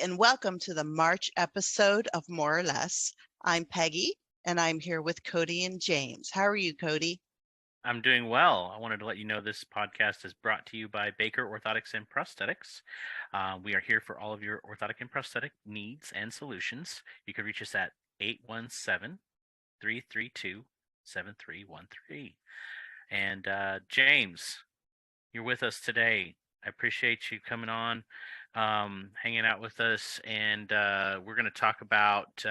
and welcome to the March episode of More or Less. I'm Peggy, and I'm here with Cody and James. How are you, Cody? I'm doing well. I wanted to let you know this podcast is brought to you by Baker Orthotics and Prosthetics. We are here for all of your orthotic and prosthetic needs and solutions. You can reach us at 817-332-7313. And James, you're with us today. I appreciate you coming on, hanging out with us, and we're going to talk about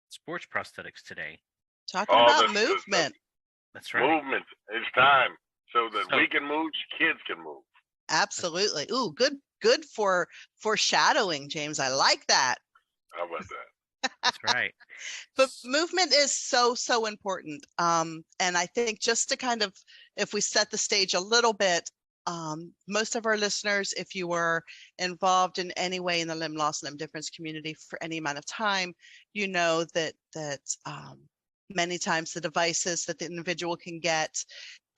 sports prosthetics today. Talking about movement. That's right. Movement. It's time so that So- we can move, kids can move. Absolutely. Ooh, good for foreshadowing, James. I like that. How about that? That's right. But movement is so important. And I think just to kind of, if we set the stage a little bit, most of our listeners, if you were involved in any way in the limb loss, limb difference community for any amount of time, you know that many times the devices that the individual can get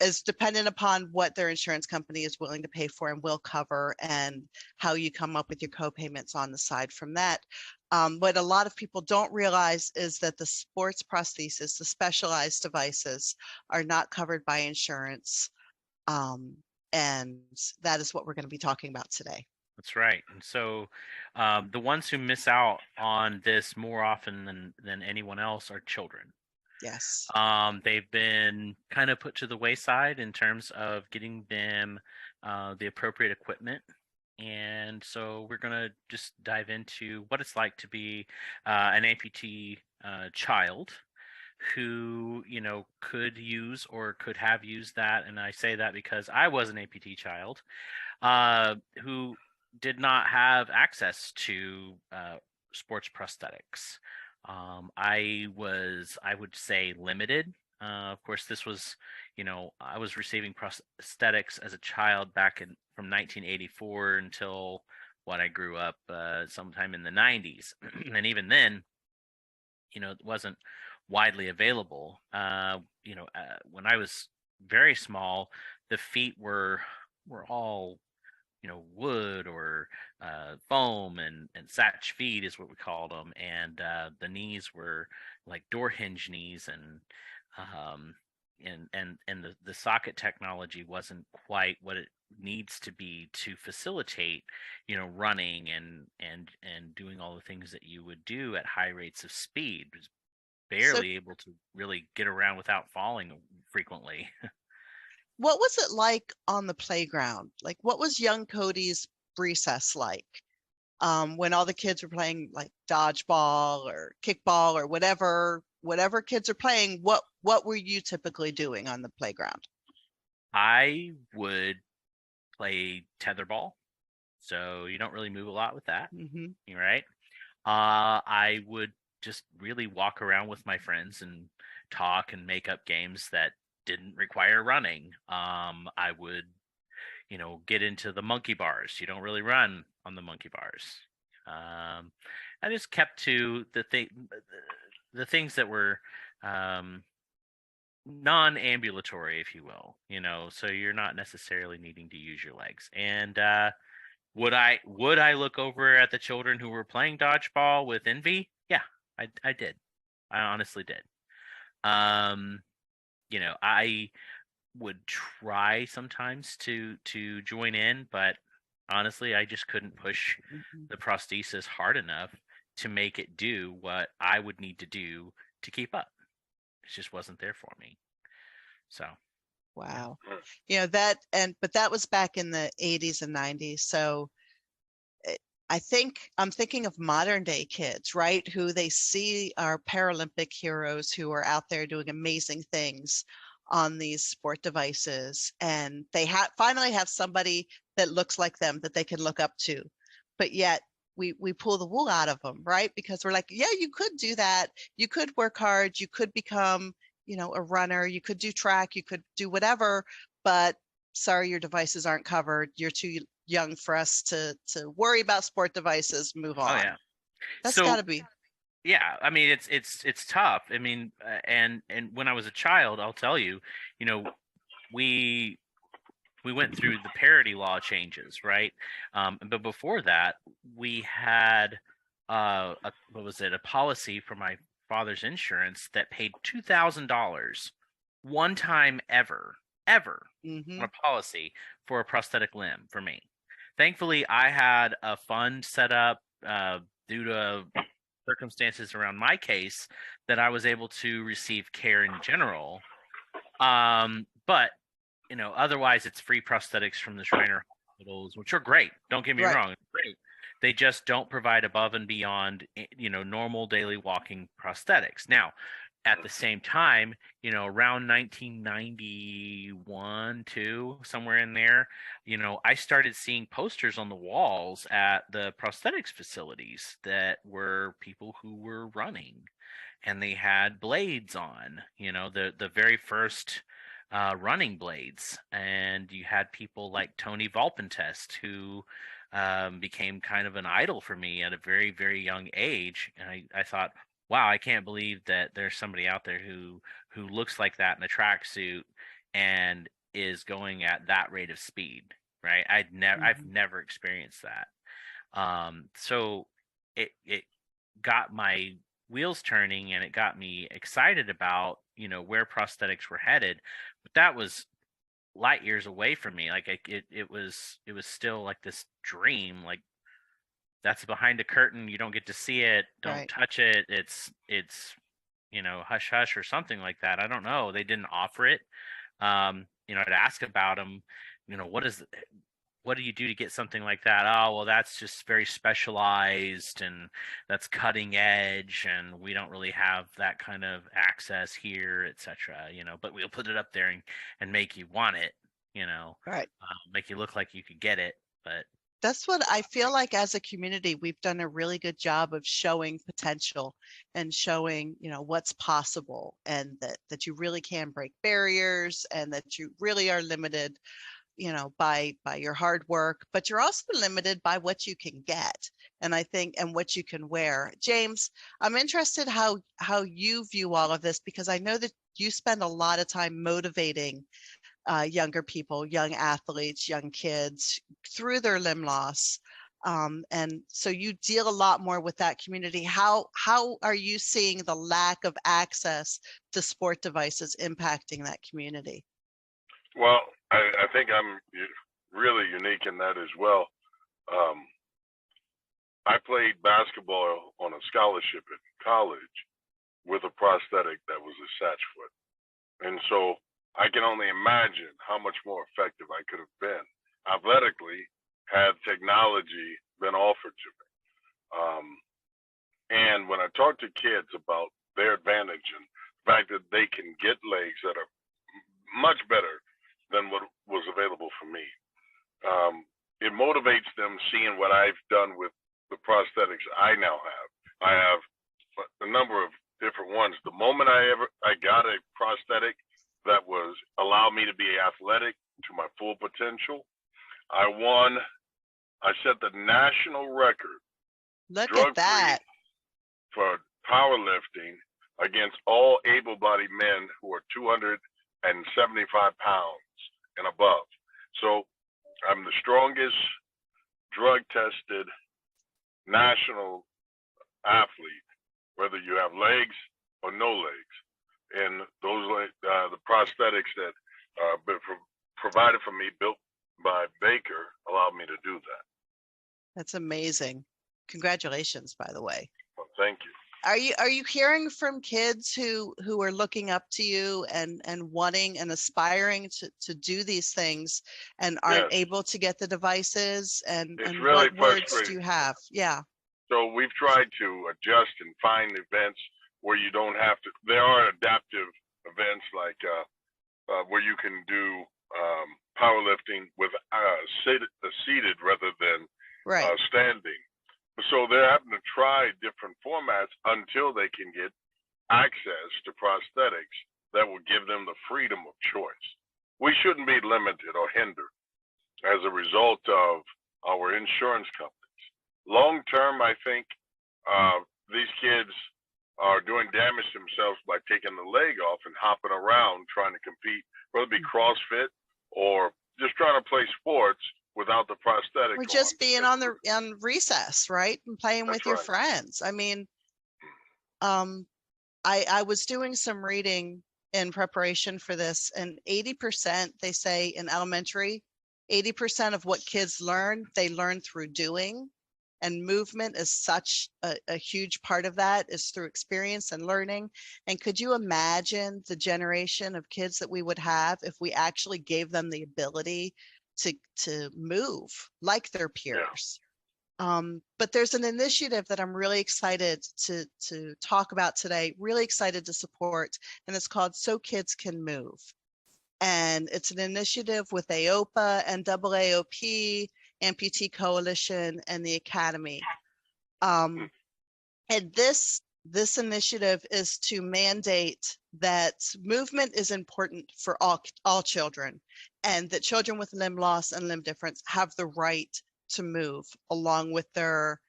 is dependent upon what their insurance company is willing to pay for and will cover, and how you come up with your co-payments on the side from that. What a lot of people don't realize is that the sports prosthesis, the specialized devices, are not covered by insurance. And that is what we're going to be talking about today. That's right. And so the ones who miss out on this more often than anyone else are children. Yes. They've been kind of put to the wayside in terms of getting them the appropriate equipment. And so we're going to just dive into what it's like to be an amputee child who, could use or could have used that. And I say that because I was an amputee child who did not have access to sports prosthetics. I would say, limited. Of course, this was, I was receiving prosthetics as a child back from 1984 until what I grew up sometime in the 90s. And even then, it wasn't widely available. When I was very small, the feet were all wood or foam and satch feet is what we called them, and the knees were like door hinge knees, and the socket technology wasn't quite what it needs to be to facilitate running and doing all the things that you would do at high rates of speed. It was barely able to really get around without falling frequently. What was it like on the playground? Like, what was young Cody's recess like when all the kids were playing like dodgeball or kickball or whatever kids are playing? What were you typically doing on the playground? I would play tetherball, so you don't really move a lot with that. Mm-hmm. Right? I would just really walk around with my friends and talk and make up games that didn't require running. I would, get into the monkey bars. You don't really run on the monkey bars. I just kept to the things that were non-ambulatory, if you will. So you're not necessarily needing to use your legs. And would I look over at the children who were playing dodgeball with envy? Yeah, I did. I honestly did. I would try sometimes to join in, but honestly, I just couldn't push the prosthesis hard enough to make it do what I would need to do to keep up. It just wasn't there for me. So. Wow. But that was back in the 80s and 90s. So I'm thinking of modern day kids, right? Who they see are Paralympic heroes who are out there doing amazing things on these sport devices. And they finally have somebody that looks like them that they can look up to. But yet we pull the wool out of them, right? Because we're like, yeah, you could do that. You could work hard. You could become, a runner. You could do track. You could do whatever. But sorry, your devices aren't covered. You're too young for us to worry about sport devices. Move on. Oh yeah, that's got to be. Yeah, I mean it's tough. I mean, and when I was a child, I'll tell you, we we went through the parity law changes, right? But before that, we had what was it? A policy for my father's insurance that paid $2,000 one time ever Hmm. on a policy for a prosthetic limb for me. Thankfully, I had a fund set up due to circumstances around my case that I was able to receive care in general. But otherwise it's free prosthetics from the Shriner hospitals, which are great. Don't get me Right. wrong, great. They just don't provide above and beyond, normal daily walking prosthetics. Now, at the same time, around 1991, two, somewhere in there, I started seeing posters on the walls at the prosthetics facilities that were people who were running, and they had blades on, the very first running blades, and you had people like Tony Volpentest, who became kind of an idol for me at a very, very young age. And I thought, wow, I can't believe that there's somebody out there who looks like that in a tracksuit and is going at that rate of speed, right? I've Hmm. never experienced that. So it got my wheels turning, and it got me excited about where prosthetics were headed. But that was light years away from me. Like it was still like this dream. Like, that's behind a curtain, you don't get to see it, don't Right. touch it, it's hush hush or something like that. I don't know, they didn't offer it. I'd ask about them, what do you do to get something like that? Oh, well, that's just very specialized, and that's cutting edge, and we don't really have that kind of access here, etc. But we'll put it up there and make you want it, Right. make you look like you could get it. But That's what I feel like as a community, we've done a really good job of showing potential and showing, what's possible, and that you really can break barriers, and that you really are limited, by your hard work, but you're also limited by what you can get. And I think, and what you can wear. James, I'm interested how you view all of this, because I know that you spend a lot of time motivating younger people, young athletes, young kids through their limb loss. And so you deal a lot more with that community. How are you seeing the lack of access to sport devices impacting that community? Well, I think I'm really unique in that as well. Um, I played basketball on a scholarship in college with a prosthetic that was a Satch foot. And so I can only imagine how much more effective I could have been athletically had technology been offered to me. And when I talk to kids about their advantage and the fact that they can get legs that are much better than what was available for me, it motivates them seeing what I've done with the prosthetics I now have. I have a number of different ones. The moment I got a prosthetic that was allowed me to be athletic to my full potential, I set the national record, Look at drug free, that. for powerlifting against all able-bodied men who are 275 pounds and above. So I'm the strongest drug-tested national athlete, whether you have legs or no legs. And those the prosthetics that been provided for me, built by Baker, allowed me to do that. That's amazing. Congratulations, by the way. Well, thank you. Are you hearing from kids who are looking up to you and wanting and aspiring to do these things, and aren't Yes. able to get the devices? And It's and really what words do frustrating. you have? Yeah. So we've tried to adjust and find events where you don't have to. There are adaptive events like where you can do powerlifting with seated rather than Right. standing. So they're having to try different formats until they can get access to prosthetics that will give them the freedom of choice. We shouldn't be limited or hindered as a result of our insurance companies. Long term, I think these kids are doing damage to themselves by taking the leg off and hopping around trying to compete, whether it be CrossFit or just trying to want to play sports without the prosthetic Or on. just being on recess, right? And playing with That's your right. friends. I mean, I was doing some reading in preparation for this, and 80%, they say in elementary, 80% of what kids learn, they learn through doing. And movement is such a huge part of that, is through experience and learning. And could you imagine the generation of kids that we would have if we actually gave them the ability to move like their peers? But there's an initiative that I'm really excited to talk about today, really excited to support, and it's called So Kids Can Move. And it's an initiative with AOPA, NAAOP, Amputee Coalition, and the Academy. And this initiative is to mandate that movement is important for all children, and that children with limb loss and limb difference have the right to move along with their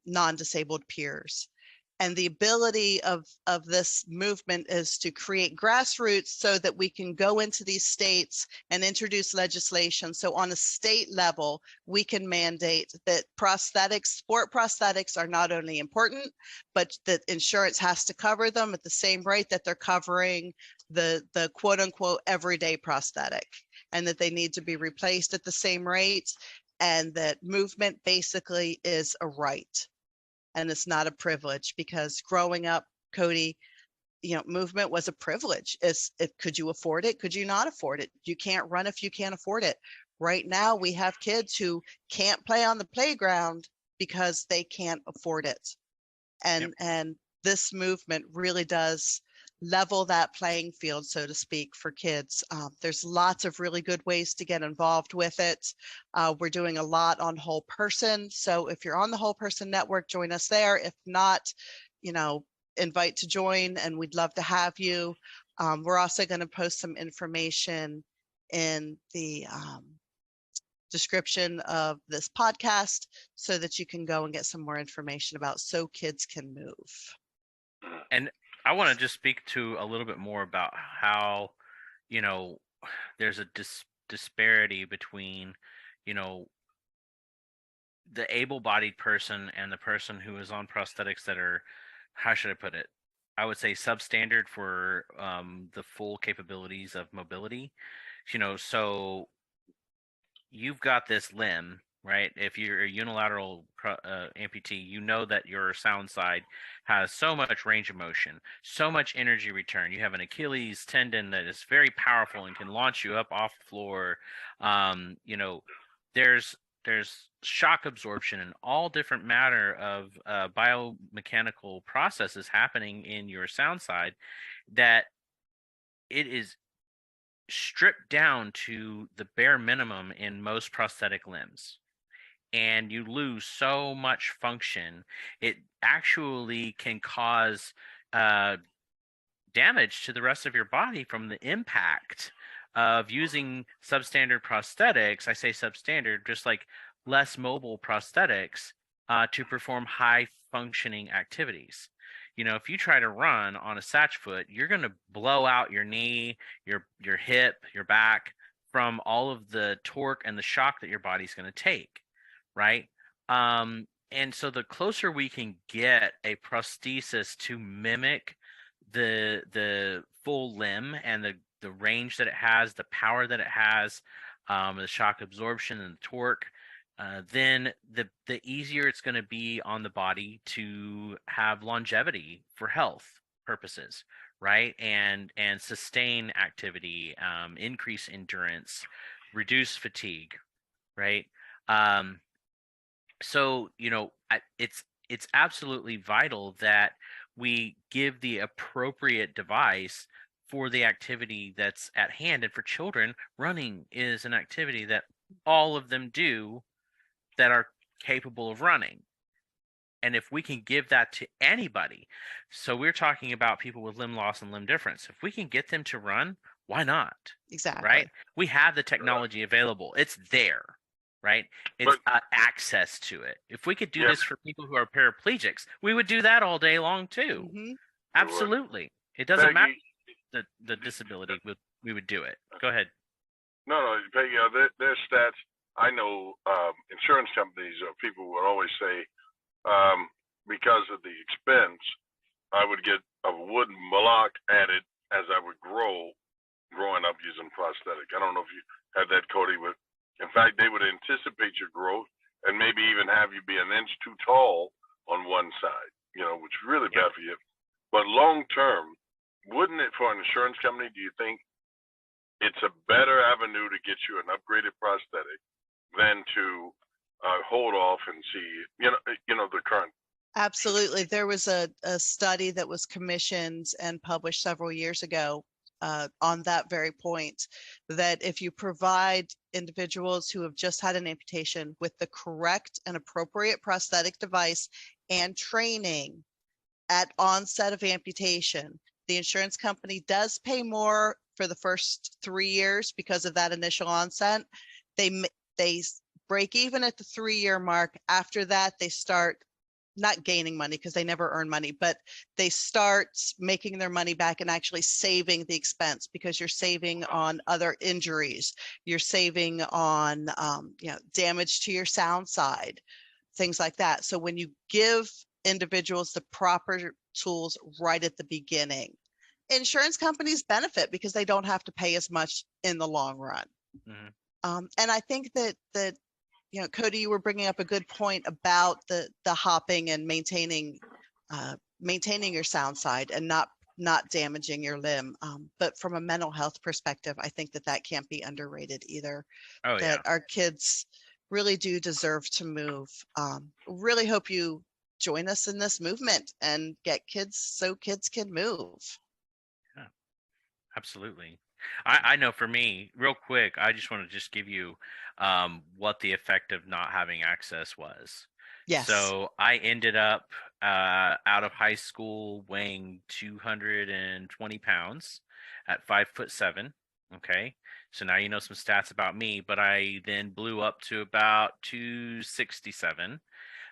non-disabled peers. And the ability of this movement is to create grassroots so that we can go into these states and introduce legislation. So on a state level, we can mandate that sport prosthetics are not only important, but that insurance has to cover them at the same rate that they're covering the quote unquote everyday prosthetic, and that they need to be replaced at the same rate, and that movement basically is a right. And it's not a privilege, because growing up, Cody, movement was a privilege. Could you afford it? Could you not afford it? You can't run if you can't afford it. Right now, we have kids who can't play on the playground because they can't afford it. And this movement really does level that playing field, so to speak, for kids. There's lots of really good ways to get involved with it. We're doing a lot on Whole Person. So if you're on the Whole Person Network, join us there. If not, invite to join, and we'd love to have you. We're also going to post some information in the description of this podcast so that you can go and get some more information about So Kids Can Move. And I want to just speak to a little bit more about how, there's a disparity between, the able-bodied person and the person who is on prosthetics that are, how should I put it? I would say substandard for the full capabilities of mobility. So you've got this limb, right? If you're a unilateral amputee, you know that your sound side has so much range of motion, so much energy return. You have an Achilles tendon that is very powerful and can launch you up off the floor. There's shock absorption and all different matter of biomechanical processes happening in your sound side that it is stripped down to the bare minimum in most prosthetic limbs. And you lose so much function, it actually can cause damage to the rest of your body from the impact of using substandard prosthetics. I say substandard, just like less mobile prosthetics, to perform high functioning activities. If you try to run on a satch foot, you're going to blow out your knee, your hip, your back from all of the torque and the shock that your body's going to take. Right. And so the closer we can get a prosthesis to mimic the full limb and the range that it has, the power that it has, the shock absorption and the torque, then the easier it's going to be on the body to have longevity for health purposes, right? And sustain activity, increase endurance, reduce fatigue, right? So, it's absolutely vital that we give the appropriate device for the activity that's at hand. And for children, running is an activity that all of them do that are capable of running. And if we can give that to anybody, so we're talking about people with limb loss and limb difference, if we can get them to run, why not? Exactly. Right? We have the technology available. It's there. Right? It's access to it. If we could do this for people who are paraplegics, we would do that all day long too. Mm-hmm. Absolutely. It doesn't matter the disability. We would do it. Go ahead. No, no, Peggy, there's stats. I know insurance companies or people would always say, because of the expense, I would get a wooden block added as I would growing up using prosthetic. I don't know if you had that, Cody, but in fact, they would anticipate your growth and maybe even have you be an inch too tall on one side, which is really bad for you. But long term, wouldn't it, for an insurance company, do you think it's a better avenue to get you an upgraded prosthetic than to hold off and see, the current? Absolutely. There was a study that was commissioned and published several years ago on that very point, that if you provide individuals who have just had an amputation with the correct and appropriate prosthetic device and training at onset of amputation, the insurance company does pay more for the first 3 years because of that initial onset. They break even at the 3-year mark. After that, they start not gaining money because they never earn money, but they start making their money back and actually saving the expense, because you're saving on other injuries. You're saving on, damage to your sound side, things like that. So when you give individuals the proper tools right at the beginning, insurance companies benefit because they don't have to pay as much in the long run. Mm-hmm. And I think that Cody, you were bringing up a good point about the hopping and maintaining your sound side and not damaging your limb. But from a mental health perspective, I think that can't be underrated either. Oh, that our kids really do deserve to move. Really hope you join us in this movement and get kids so kids can move. Yeah, absolutely. I know for me, real quick, I just want to just give you what the effect of not having access was. Yes. So I ended up out of high school weighing 220 pounds at 5'7". Okay. So now you know some stats about me, but I then blew up to about 267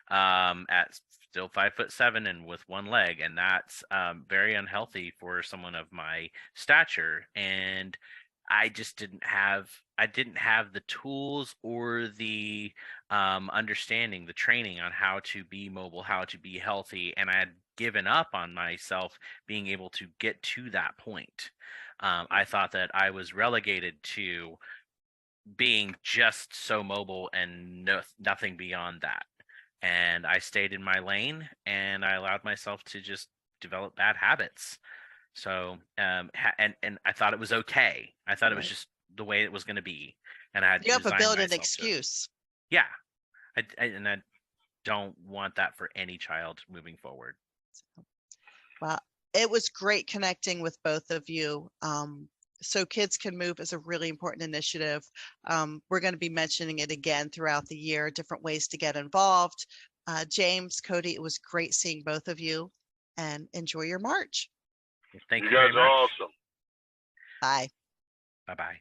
at still 5'7" and with one leg, and that's very unhealthy for someone of my stature. And I just didn't have the tools or the understanding, the training on how to be mobile, how to be healthy, and I had given up on myself being able to get to that point. I thought that I was relegated to being just so mobile and nothing beyond that. And I stayed in my lane and I allowed myself to just develop bad habits. So, and I thought it was okay. I thought it was just the way it was going to be. And I had you have to build an myself excuse. Yeah. And I don't want that for any child moving forward. Well, it was great connecting with both of you. So Kids Can Move is a really important initiative. We're going to be mentioning it again throughout the year, different ways to get involved. James, Cody, it was great seeing both of you, and enjoy your march. Thank you. You guys are awesome. Bye. Bye-bye.